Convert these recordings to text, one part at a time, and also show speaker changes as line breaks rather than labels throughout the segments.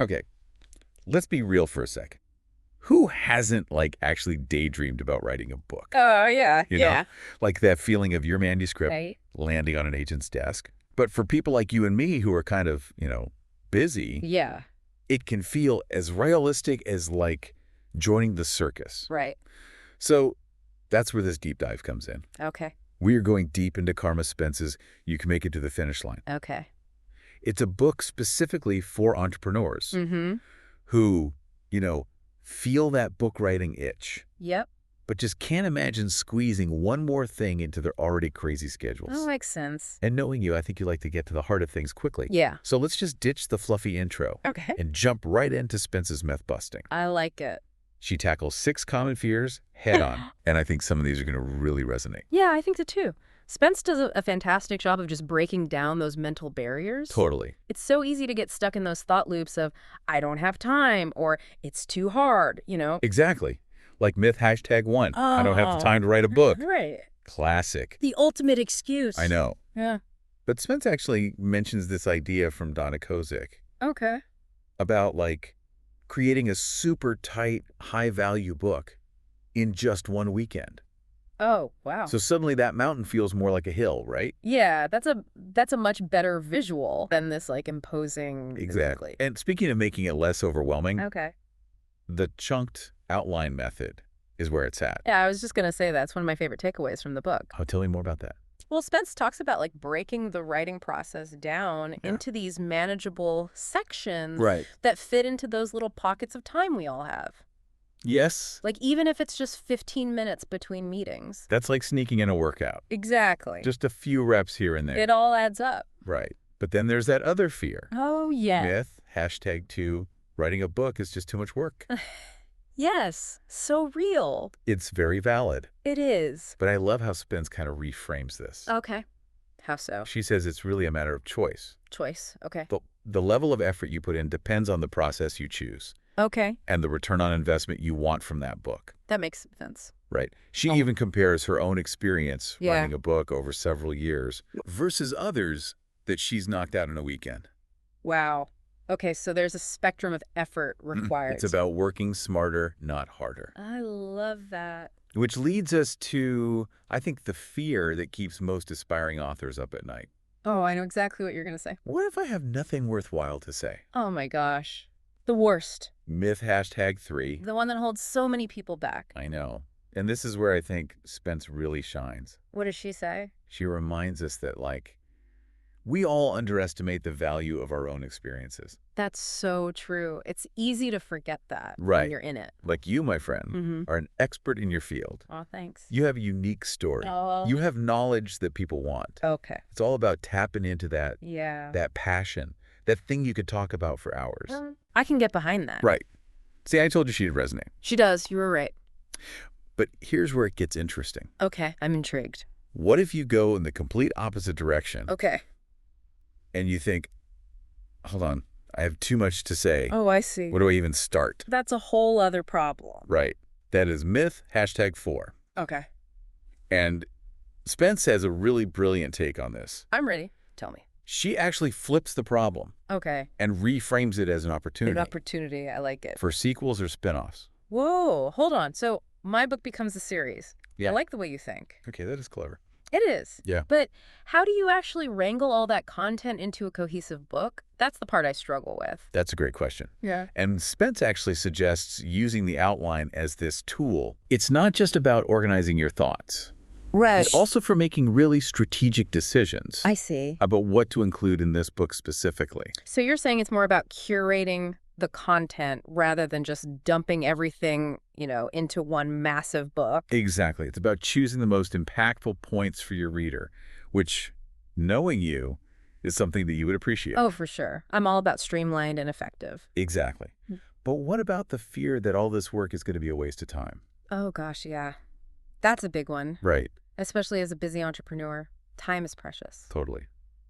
Okay, let's be real for a sec. Who hasn't, like, actually daydreamed about writing a book?
Oh, yeah,
You know?
yeah.
Like that feeling of your manuscript
Right.
landing on an agent's desk. But for people like you and me who are kind of, busy,
Yeah,
it can feel as realistic as, like, joining the circus.
right.
So that's where this deep dive comes in.
Okay,
We are going deep into Carma Spence's You Can Make It to the Finish Line.
okay.
It's a book specifically for entrepreneurs
Mm-hmm.
who, feel that book writing itch,
Yep.
but just can't imagine squeezing one more thing into their already crazy
That
schedules.
makes sense.
And knowing you, I think you like to get to the heart of things quickly.
Yeah.
So let's just ditch the fluffy intro
Okay.
and jump right into Spence's myth busting.
I like it.
She tackles 6 common fears head on, and I think some of these are going to really resonate.
Yeah, I think so too. Spence does a fantastic job of just breaking down those mental barriers.
Totally.
It's so easy to get stuck in those thought loops of, I don't have time, or it's too hard,
Exactly. Like myth #1. I don't have the
Oh.
time to write a book.
Right.
Classic.
The ultimate excuse.
I know.
Yeah.
But Spence actually mentions this idea from Donna Kozik
Okay.
about, like, creating a super tight, high-value book in just one weekend.
Oh, wow.
So suddenly that mountain feels more like a hill, right?
Yeah, that's a much better visual than this like imposing.
Exactly. And speaking of making it less overwhelming,
Okay.
the chunked outline method is where it's at.
Yeah, I was just gonna say that's one of my favorite takeaways from the book.
Oh, tell me more about that.
Well, Spence talks about like breaking the writing process down into these manageable sections
Right.
that fit into those little pockets of time we all have.
Yes.
Like even if it's just 15 minutes between meetings.
That's like sneaking in a workout.
Exactly.
Just a few reps here and there.
It all adds up.
Right. But then there's that other fear.
Oh, yeah.
Myth, #2, writing a book is just too much work.
Yes. So real.
It's very valid.
It is.
But I love how Spence kind of reframes this.
Okay. How so?
She says it's really a matter of choice.
Choice. Okay.
The level of effort you put in depends on the process you choose
Okay.
and the return on investment you want from that book.
That makes sense.
Right. She even compares her own experience
Yeah.
writing a book over several years versus others that she's knocked out in a weekend.
Wow. Okay, so there's a spectrum of effort required.
It's about working smarter, not harder.
I love that.
Which leads us to, I think, the fear that keeps most aspiring authors up at night.
Oh, I know exactly what you're going to say.
What if I have nothing worthwhile to say?
Oh my gosh. The worst.
Myth #3.
The one that holds so many people back.
I know. And this is where I think Spence really shines.
What does she say?
She reminds us that, like, we all underestimate the value of our own experiences.
That's so true. It's easy to forget that
Right.
when you're in it.
Like you, my friend,
Mm-hmm.
are an expert in your field.
Oh, thanks.
You have a unique story.
Oh.
You have knowledge that people want.
Okay.
It's all about tapping into that
Yeah.
passion, that thing you could talk about for hours.
I can get behind that.
Right. See, I told you she'd resonate.
She does. You were right.
But here's where it gets interesting.
Okay. I'm intrigued.
What if you go in the complete opposite direction
Okay.
and you think, hold on, I have too much to say.
Oh, I see.
Where do I even start?
That's a whole other problem.
Right. That is myth #4.
Okay.
And Spence has a really brilliant take on this.
I'm ready. Tell me.
She actually flips the problem
Okay.
and reframes it as an opportunity
An opportunity. I like it.
for sequels or spinoffs.
Whoa. Hold on. So my book becomes a series.
Yeah.
I like the way you think.
Okay, that is clever.
It is.
Yeah.
But how do you actually wrangle all that content into a cohesive book? That's the part I struggle with.
That's a great question.
Yeah.
And Spence actually suggests using the outline as this tool. It's not just about organizing your thoughts.
Right.
It's also for making really strategic decisions
I see.
about what to include in this book specifically.
So you're saying it's more about curating the content rather than just dumping everything, into one massive book.
Exactly. It's about choosing the most impactful points for your reader, which, knowing you, is something that you would appreciate.
Oh, for sure. I'm all about streamlined and effective.
Exactly. But what about the fear that all this work is going to be a waste of time?
Oh, gosh, yeah. That's a big one,
Right.
especially as a busy entrepreneur. Time is precious.
Totally.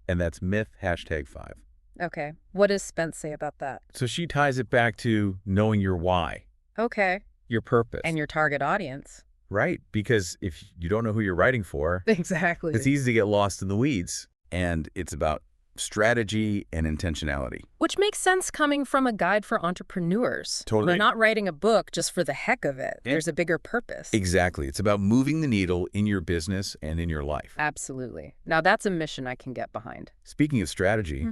And that's myth #5.
Okay. What does Spence say about that?
So she ties it back to knowing your why,
Okay.
your purpose.
And your target audience.
Right. Because if you don't know who you're writing for,
Exactly.
it's easy to get lost in the weeds. And it's about strategy and intentionality.
Which makes sense coming from a guide for entrepreneurs.
Totally.
We're not writing a book just for the heck of it.
Yeah.
There's a bigger purpose.
Exactly. It's about moving the needle in your business and in your life.
Absolutely. Now that's a mission I can get behind.
Speaking of strategy,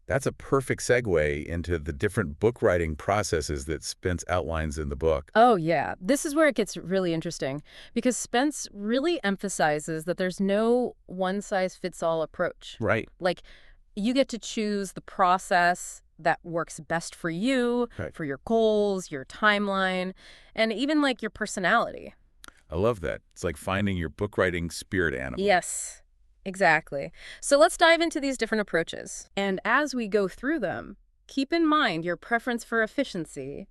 that's a perfect segue into the different book writing processes that Spence outlines in the book.
Oh, yeah. This is where it gets really interesting because Spence really emphasizes that there's no one-size-fits-all approach.
Right.
Like, you get to choose the process that works best for you, for your goals, your timeline, and even like your personality.
I love that. It's like finding your book writing spirit animal.
Yes. Exactly. So let's dive into these different approaches. And as we go through them, keep in mind your preference for efficiency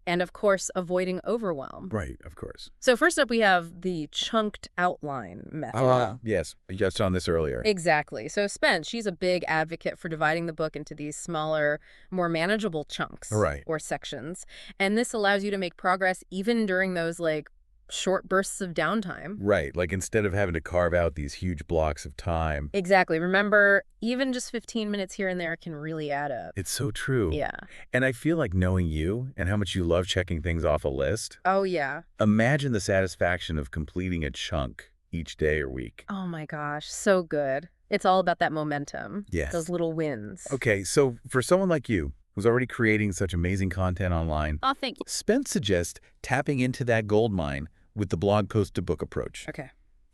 and, of course, avoiding overwhelm.
Right, of course.
So first up, we have the chunked outline method.
Yes, you touched on this earlier.
Exactly. So Spence, she's a big advocate for dividing the book into these smaller, more manageable chunks or sections. And this allows you to make progress even during those, like, short bursts of downtime.
Right, like instead of having to carve out these huge blocks of time.
Exactly. Remember, even just 15 minutes here and there can really add up.
It's so true.
Yeah.
And I feel like knowing you and how much you love checking things off a list.
Oh, yeah.
Imagine the satisfaction of completing a chunk each day or week.
Oh, my gosh. So good. It's all about that momentum.
Yes.
Those little wins.
Okay, so for someone like you, who's already creating such amazing content online,
Oh, thank you.
Spence suggests tapping into that gold mine with the blog post to book approach.
Okay.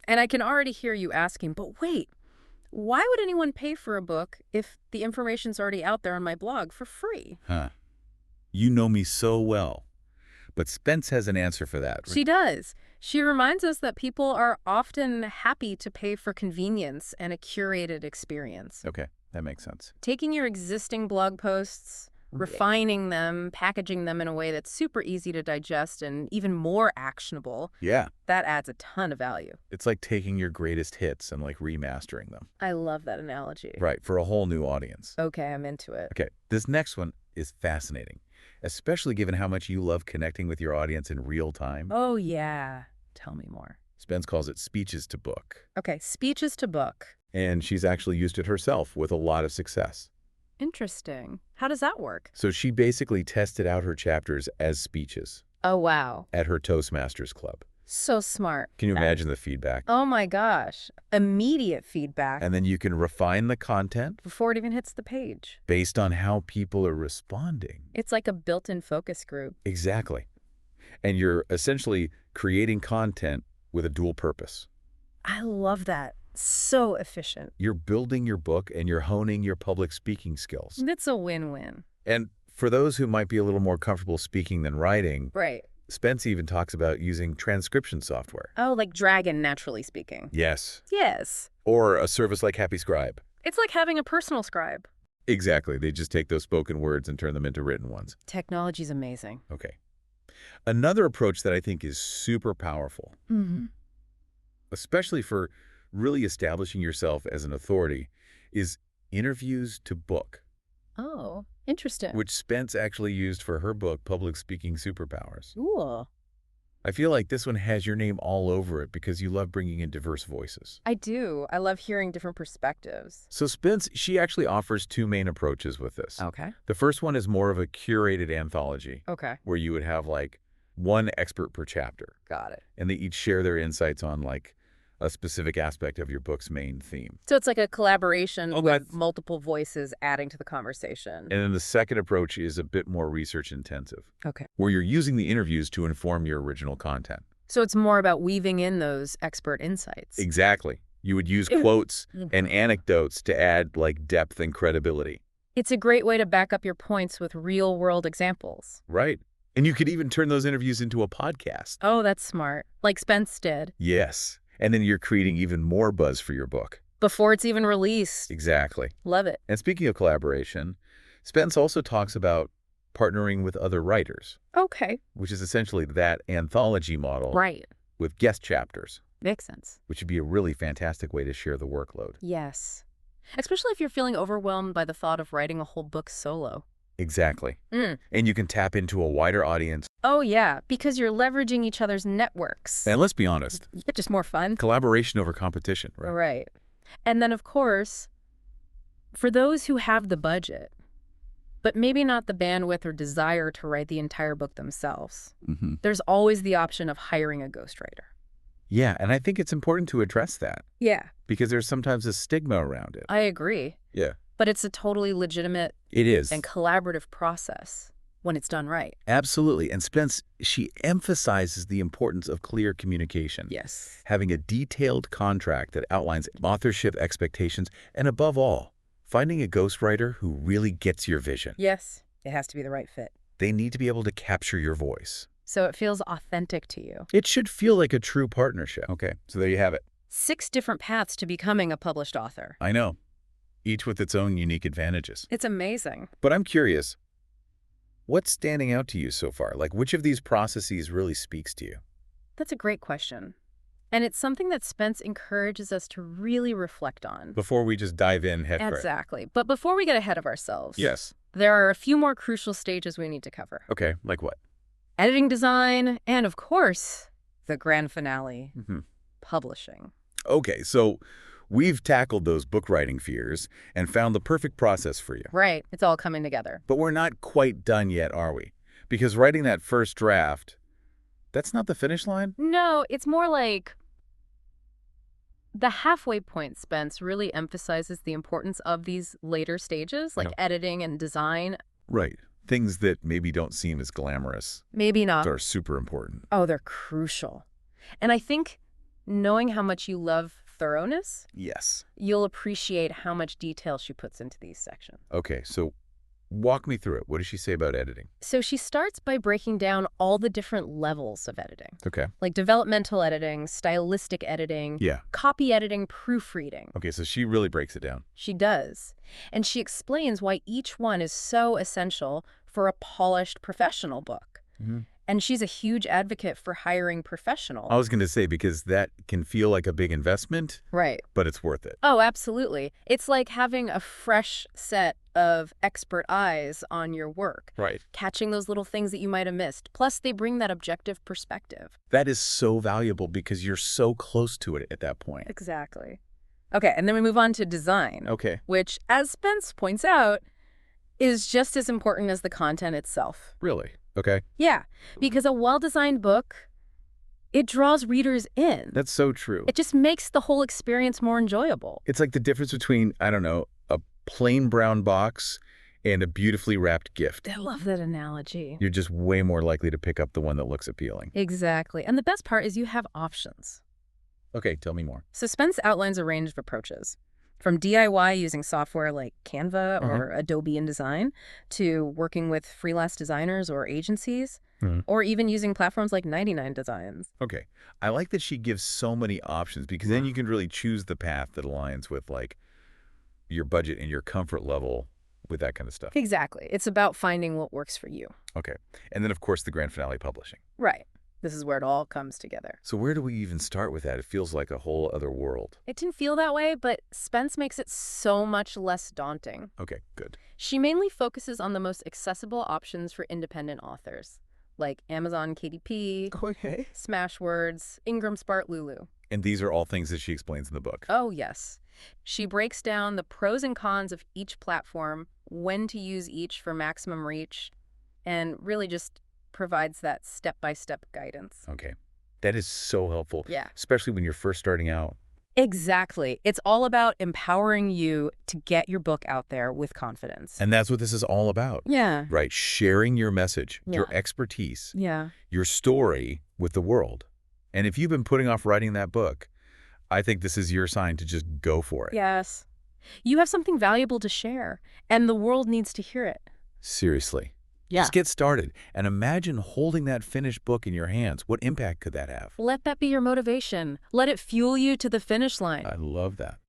And I can already hear you asking, but wait, why would anyone pay for a book if the information's already out there on my blog for free?
You know me so well. But Spence has an answer for that.
She does. She reminds us that people are often happy to pay for convenience and a curated experience.
Okay, that makes sense.
Taking your existing blog posts, refining them, packaging them in a way that's super easy to digest and even more actionable.
Yeah.
That adds a ton of value.
It's like taking your greatest hits and like remastering them.
I love that analogy.
Right, for a whole new audience.
Okay, I'm into it.
Okay, this next one is fascinating, especially given how much you love connecting with your audience in real time.
Oh, yeah. Tell me more.
Spence calls it speeches to book.
Okay, speeches to book.
And she's actually used it herself with a lot of success.
Interesting. How does that work?
So she basically tested out her chapters as speeches.
Oh, wow.
At her Toastmasters club.
So smart.
Can you imagine the feedback?
Oh, my gosh. Immediate feedback.
And then you can refine the content
before it even hits the page.
Based on how people are responding.
It's like a built-in focus group.
Exactly. And you're essentially creating content with a dual purpose.
I love that. So efficient.
You're building your book and you're honing your public speaking skills.
It's a win-win.
And for those who might be a little more comfortable speaking than writing,
right.
Spence even talks about using transcription software.
Oh, like Dragon, naturally speaking.
Yes.
Yes.
Or a service like Happy Scribe.
It's like having a personal scribe.
Exactly. They just take those spoken words and turn them into written ones.
Technology's amazing.
Okay. Another approach that I think is super powerful, especially for really establishing yourself as an authority, is interviews to book.
Oh, interesting.
Which Spence actually used for her book, Public Speaking Superpowers.
Ooh.
I feel like this one has your name all over it because you love bringing in diverse voices.
I do. I love hearing different perspectives.
So Spence, she actually offers two main approaches with this.
Okay.
The first one is more of a curated anthology.
Okay.
Where you would have like one expert per chapter.
Got it.
And they each share their insights on like a specific aspect of your book's main theme.
So it's like a collaboration with multiple voices adding to the conversation.
And then the second approach is a bit more research intensive.
Okay.
Where you're using the interviews to inform your original content.
So it's more about weaving in those expert insights.
Exactly. You would use quotes and anecdotes to add like depth and credibility.
It's a great way to back up your points with real-world examples.
Right. And you could even turn those interviews into a podcast.
Oh, that's smart. Like Spence did.
Yes. And then you're creating even more buzz for your book.
Before it's even released.
Exactly.
Love it.
And speaking of collaboration, Spence also talks about partnering with other writers.
Okay.
Which is essentially that anthology model.
Right.
With guest chapters.
Makes sense.
Which would be a really fantastic way to share the workload.
Yes. Especially if you're feeling overwhelmed by the thought of writing a whole book solo.
Exactly. And you can tap into a wider audience.
Oh, yeah, because you're leveraging each other's networks.
And let's be honest.
Just more fun.
Collaboration over competition, right?
Right. And then, of course, For those who have the budget, but maybe not the bandwidth or desire to write the entire book themselves, there's always the option of hiring a ghostwriter.
Yeah, and I think it's important to address that.
Yeah.
Because there's sometimes a stigma around it.
I agree.
Yeah.
But it's a totally legitimate
It is.
and collaborative process when it's done right.
Absolutely. And Spence, she emphasizes the importance of clear communication.
Yes.
Having a detailed contract that outlines authorship expectations, and above all, finding a ghostwriter who really gets your vision.
Yes, it has to be the right fit.
They need to be able to capture your voice.
So it feels authentic to you.
It should feel like a true partnership. Okay, so there you have it.
6 different paths to becoming a published author.
I know, each with its own unique advantages.
It's amazing.
But I'm curious, what's standing out to you so far? Like, which of these processes really speaks to you?
That's a great question. And it's something that Spence encourages us to really reflect on.
Before we just dive in head first.
Exactly. But before we get ahead of ourselves,
Yes.
there are a few more crucial stages we need to cover.
Okay, like what?
Editing design, and of course, the grand finale, publishing.
Okay, so we've tackled those book writing fears and found the perfect process for you.
Right. It's all coming together.
But we're not quite done yet, are we? Because writing that first draft, that's not the finish line?
No, it's more like the halfway point. Spence really emphasizes the importance of these later stages, like editing and design.
Right. Things that maybe don't seem as glamorous.
Maybe not.
Are super important.
Oh, they're crucial. And I think knowing how much you love thoroughness,
Yes.
you'll appreciate how much detail she puts into these sections.
Okay, so walk me through it. What does she say about editing?
So she starts by breaking down all the different levels of editing.
Okay.
Like developmental editing, stylistic editing,
Yeah.
copy editing, proofreading.
Okay, so she really breaks it down.
She does. And she explains why each one is so essential for a polished professional book. And she's a huge advocate for hiring professionals.
I was going to say, because that can feel like a big investment.
Right.
But it's worth it.
Oh, absolutely. It's like having a fresh set of expert eyes on your work.
Right.
Catching those little things that you might have missed. Plus, they bring that objective perspective.
That is so valuable because you're so close to it at that point.
Exactly. Okay, and then we move on to design.
Okay.
Which, as Spence points out, is just as important as the content itself.
Really? Okay.
Yeah, because a well-designed book, it draws readers in.
That's so true.
It just makes the whole experience more enjoyable.
It's like the difference between, I don't know, a plain brown box and a beautifully wrapped gift.
I love that analogy.
You're just way more likely to pick up the one that looks appealing.
Exactly. And the best part is you have options.
Okay, tell me more.
So Spence outlines a range of approaches. From DIY using software like Canva or Adobe InDesign to working with freelance designers or agencies, or even using platforms like 99 Designs.
Okay. I like that she gives so many options because then you can really choose the path that aligns with like your budget and your comfort level with that kind of stuff.
Exactly. It's about finding what works for you.
Okay. And then, of course, the grand finale publishing.
Right. This is where it all comes together.
So where do we even start with that? It feels like a whole other world.
It didn't feel that way, but Spence makes it so much less daunting.
Okay, good.
She mainly focuses on the most accessible options for independent authors, like Amazon KDP, Smashwords, Ingram Spark Lulu.
And these are all things that she explains in the book.
Oh, yes. She breaks down the pros and cons of each platform, when to use each for maximum reach, and really just provides that step-by-step guidance.
Okay. That is so helpful.
Yeah.
Especially when you're first starting out.
Exactly. It's all about empowering you to get your book out there with confidence.
And that's what this is all about.
Yeah.
Right. Sharing your message, your expertise, your story with the world. And if you've been putting off writing that book, I think this is your sign to just go for it.
Yes. You have something valuable to share, and the world needs to hear it.
Seriously.
Yeah.
Just get started and imagine holding that finished book in your hands. What impact could that have?
Let that be your motivation. Let it fuel you to the finish line.
I love that.